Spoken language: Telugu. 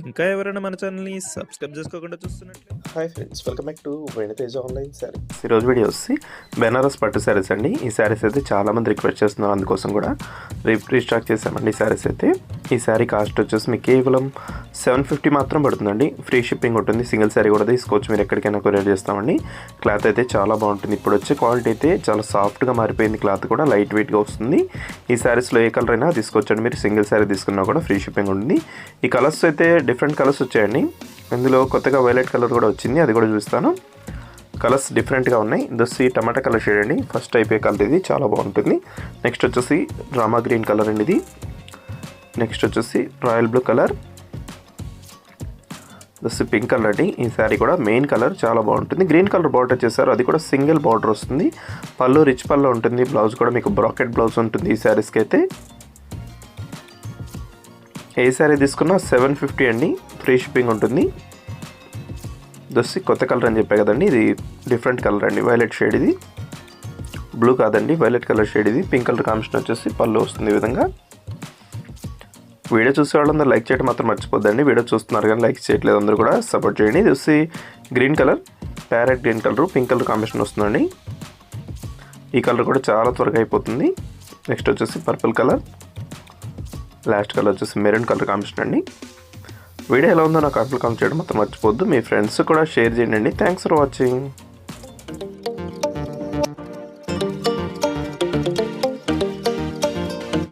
ఇంకా ఎవరైనా మన ఛానల్‌ని సబ్స్క్రైబ్ చేసుకోకుండా చూస్తున్నట్లయితే hi friends, welcome back to వెనితేజ్ online saris. ఈరోజు వీడియో వచ్చి బెనారస్ పట్టు శారీస్ అండి. ఈ శారీస్ అయితే చాలామంది రిక్వెస్ట్ చేస్తున్నారు, అందుకోసం కూడా రీస్టాక్ చేసామండి ఈ శారీస్ అయితే. ఈ శారీ కాస్ట్ వచ్చేసి మీకు కేవలం 750 మాత్రం పడుతుందండి. ఫ్రీ షిప్పింగ్ ఉంటుంది. సింగిల్ శారీ కూడా తీసుకోవచ్చు, మీరు ఎక్కడికైనా కొరియర్ చేస్తామండి. క్లాత్ అయితే చాలా బాగుంటుంది. ఇప్పుడు వచ్చే క్వాలిటీ అయితే చాలా సాఫ్ట్గా మారిపోయింది. క్లాత్ కూడా లైట్ వెయిట్గా వస్తుంది. ఈ శారీస్లో ఏ కలర్ అయినా తీసుకోవచ్చండి. మీరు సింగిల్ శారీ తీసుకున్నా కూడా ఫ్రీ షిప్పింగ్ ఉంటుంది. ఈ కలర్స్ అయితే డిఫరెంట్ కలర్స్ వచ్చాయండి. ఇందులో కొత్తగా వైలెట్ కలర్ కూడా వచ్చింది, అది కూడా చూస్తాను. కలర్స్ డిఫరెంట్గా ఉన్నాయి. దొస్సి టమాటా కలర్ షేడ్ అండి. ఫస్ట్ అయిపోయే కలర్ ఇది, చాలా బాగుంటుంది. నెక్స్ట్ వచ్చేసి డ్రామా గ్రీన్ కలర్ అండి ఇది. నెక్స్ట్ వచ్చేసి రాయల్ బ్లూ కలర్. దొస్సి పింక్ కలర్ అండి. ఈ శారీ కూడా మెయిన్ కలర్ చాలా బాగుంటుంది. గ్రీన్ కలర్ బార్డర్ చేశారు, అది కూడా సింగిల్ బార్డర్ వస్తుంది. పళ్ళు రిచ్ పళ్ళు ఉంటుంది. బ్లౌజ్ కూడా మీకు బ్రాకెట్ బ్లౌజ్ ఉంటుంది ఈ శారీస్కి అయితే. ఏ శారీ తీసుకున్నా 750 అండి. ఫ్రీ షిప్పింగ్ ఉంటుంది. దొస్సి కొత్త కలర్ అని చెప్పే కదండి, ఇది డిఫరెంట్ కలర్ అండి. వైలెట్ షేడ్ ఇది, బ్లూ కాదండి, వైలెట్ కలర్ షేడ్ ఇది. పింక్ కలర్ కాంబినేషన్ వచ్చేసి పళ్ళు వస్తుంది ఈ విధంగా. వీడియో చూసే వాళ్ళందరూ లైక్ చేయడం మాత్రం మర్చిపోద్దండి. వీడియో చూస్తున్నారు కానీ లైక్ చేయట్లేదు, అందరూ కూడా సపోర్ట్ చేయండి. ఇది వచ్చి green colour, parrot green colour, pink colour combination వస్తుందండి. ఈ కలర్ కూడా చాలా త్వరగా అయిపోతుంది. నెక్స్ట్ వచ్చేసి పర్పుల్ కలర్, లాస్ట్ కలర్ వచ్చేసి మెరూన్ కలర్ కాంబినేషన్ అండి. వీడియో ఎలా ఉందో నాకు కామెంట్ చేయడం మాత్రం మర్చిపోద్దు. మీ ఫ్రెండ్స్ కూడా షేర్ చేయండి. Thanks for watching.